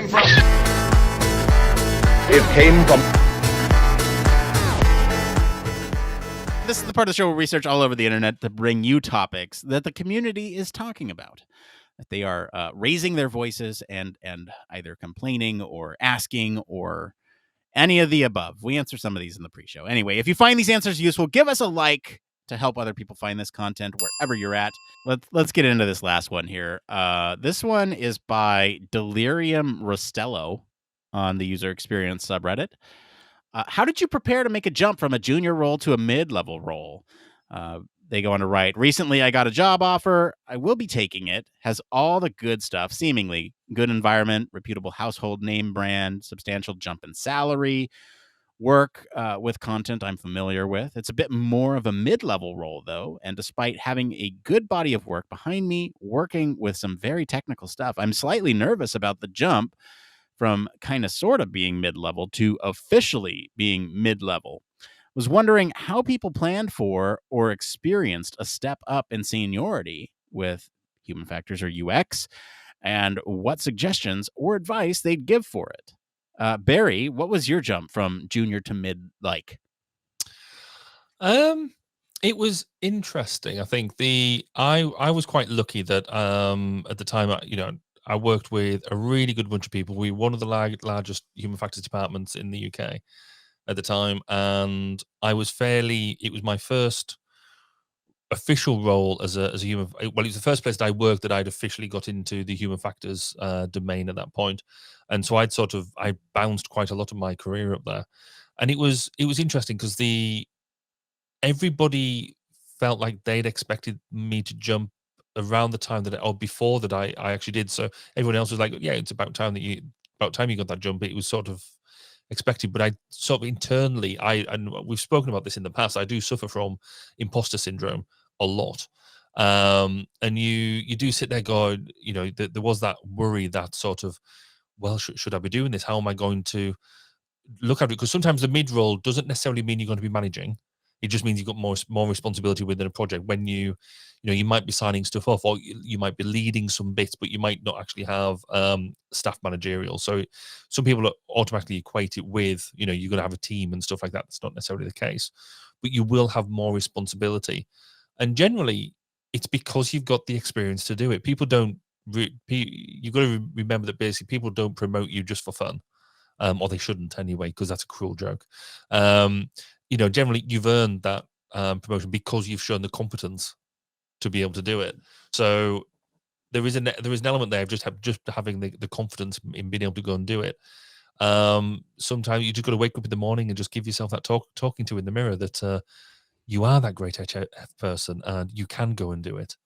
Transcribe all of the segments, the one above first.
from? It came from. This is the part of the show where we research all over the internet to bring you topics that the community is talking about, that they are raising their voices and either complaining or asking or any of the above. We answer some of these in the pre-show. Anyway, if you find these answers useful, give us a like to help other people find this content wherever you're at. Let's get into this last one here. This one is by Delirium Rostello on the user experience subreddit. How did you prepare to make a jump from a junior role to a mid-level role? They go on to write, recently I got a job offer. I will be taking it. Has all the good stuff, seemingly. Good environment, reputable household name brand, substantial jump in salary, work with content I'm familiar with. It's a bit more of a mid-level role, though, and despite having a good body of work behind me, working with some very technical stuff, I'm slightly nervous about the jump from kind of sort of being mid-level to officially being mid-level. Was wondering how people planned for or experienced a step up in seniority with human factors or UX, and what suggestions or advice they'd give for it. Barry, what was your jump from junior to mid like? It was interesting. I think I was quite lucky that at the time, I worked with a really good bunch of people. We were one of the largest human factors departments in the UK at the time, and it was my first official role as a human. Well, it was the first place that I worked that I'd officially got into the human factors domain at that point, and so I bounced quite a lot of my career up there, and it was interesting because everybody felt like they'd expected me to jump around the time before that I actually did. So everyone else was like, yeah, it's about time you got that jump. It was sort of expected, but I sort of internally, and we've spoken about this in the past, I do suffer from imposter syndrome a lot. And you do sit there going, there was that worry, that sort of, well, should I be doing this? How am I going to look at it? Because sometimes the mid role doesn't necessarily mean you're going to be managing. It just means you've got more responsibility within a project. When you might be signing stuff off, or you might be leading some bits, but you might not actually have staff managerial. So some people automatically equate it with, you're going to have a team and stuff like that. That's not necessarily the case, but you will have more responsibility. And generally, it's because you've got the experience to do it. People don't. You've got to remember that basically people don't promote you just for fun. Or they shouldn't anyway, because that's a cruel joke. Generally you've earned that promotion because you've shown the competence to be able to do it. So there is an element there of just having the confidence in being able to go and do it. Sometimes you just got to wake up in the morning and just give yourself that talking to in the mirror that you are that great HF person and you can go and do it.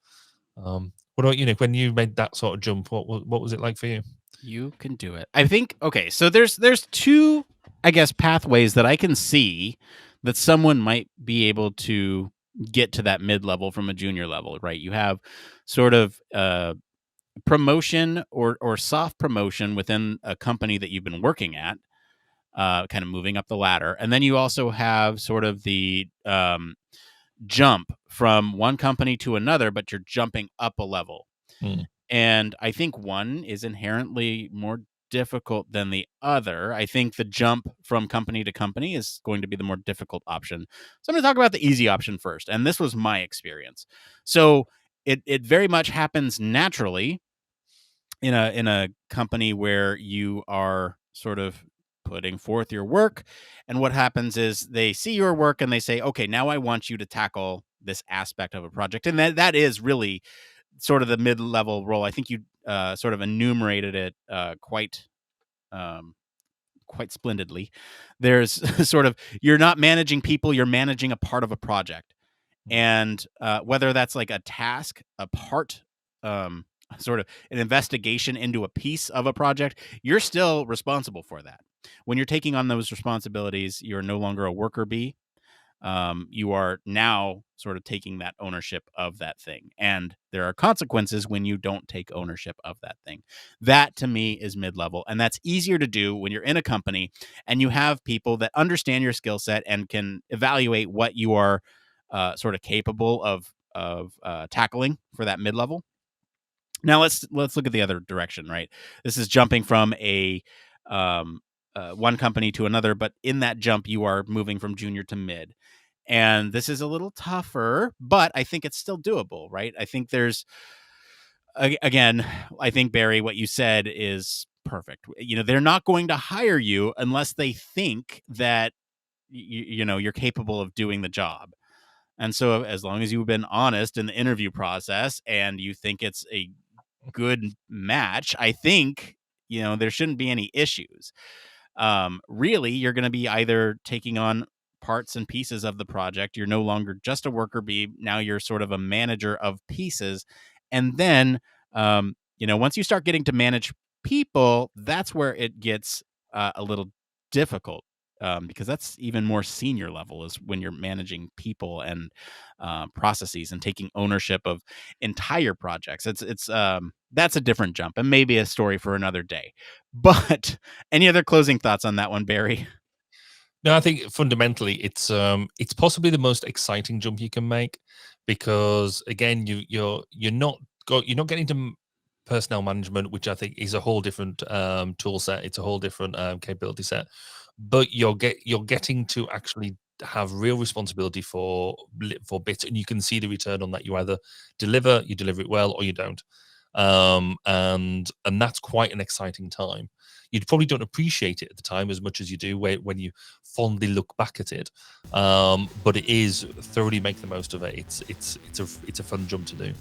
What about when you made that sort of jump? What was it like for you? You can do it. I think, okay, so there's two, I guess, pathways that I can see that someone might be able to get to that mid-level from a junior level, right? You have sort of promotion or soft promotion within a company that you've been working at, kind of moving up the ladder. And then you also have sort of the jump from one company to another, but you're jumping up a level. And I think one is inherently more difficult than the other. I think the jump from company to company is going to be the more difficult option. So I'm going to talk about the easy option first. And this was my experience. So it very much happens naturally in a company where you are sort of putting forth your work. And what happens is they see your work and they say, okay, now I want you to tackle this aspect of a project. And that is really sort of the mid-level role. I think you sort of enumerated it quite splendidly. There's sort of, you're not managing people, you're managing a part of a project. And whether that's like a task, a part, sort of an investigation into a piece of a project, you're still responsible for that. When you're taking on those responsibilities, you're no longer a worker bee. You are now sort of taking that ownership of that thing. And there are consequences when you don't take ownership of that thing. That, to me, is mid-level. And that's easier to do when you're in a company and you have people that understand your skill set and can evaluate what you are sort of capable of tackling for that mid-level. Now let's look at the other direction, right? This is jumping from a um, one company to another, but in that jump, you are moving from junior to mid, and this is a little tougher, but I think it's still doable, right? I think there's again, I think Barry, what you said is perfect. You know, they're not going to hire you unless they think that you're capable of doing the job. And so as long as you've been honest in the interview process and you think it's a good match, I think, there shouldn't be any issues. Really, you're going to be either taking on parts and pieces of the project. You're no longer just a worker bee. Now you're sort of a manager of pieces. And then, once you start getting to manage people, that's where it gets a little difficult. Because that's even more senior level is when you're managing people and processes and taking ownership of entire projects. It's that's a different jump and maybe a story for another day. But any other closing thoughts on that one, Barry? No, I think fundamentally it's possibly the most exciting jump you can make because again you're not getting to personnel management, which I think is a whole different tool set. It's a whole different capability set, but you're getting to actually have real responsibility for bits, and you can see the return on that. You deliver it well, or you don't, and that's quite an exciting time. You probably don't appreciate it at the time as much as you do when you fondly look back at it. But it is thoroughly make the most of it. It's a fun jump to do.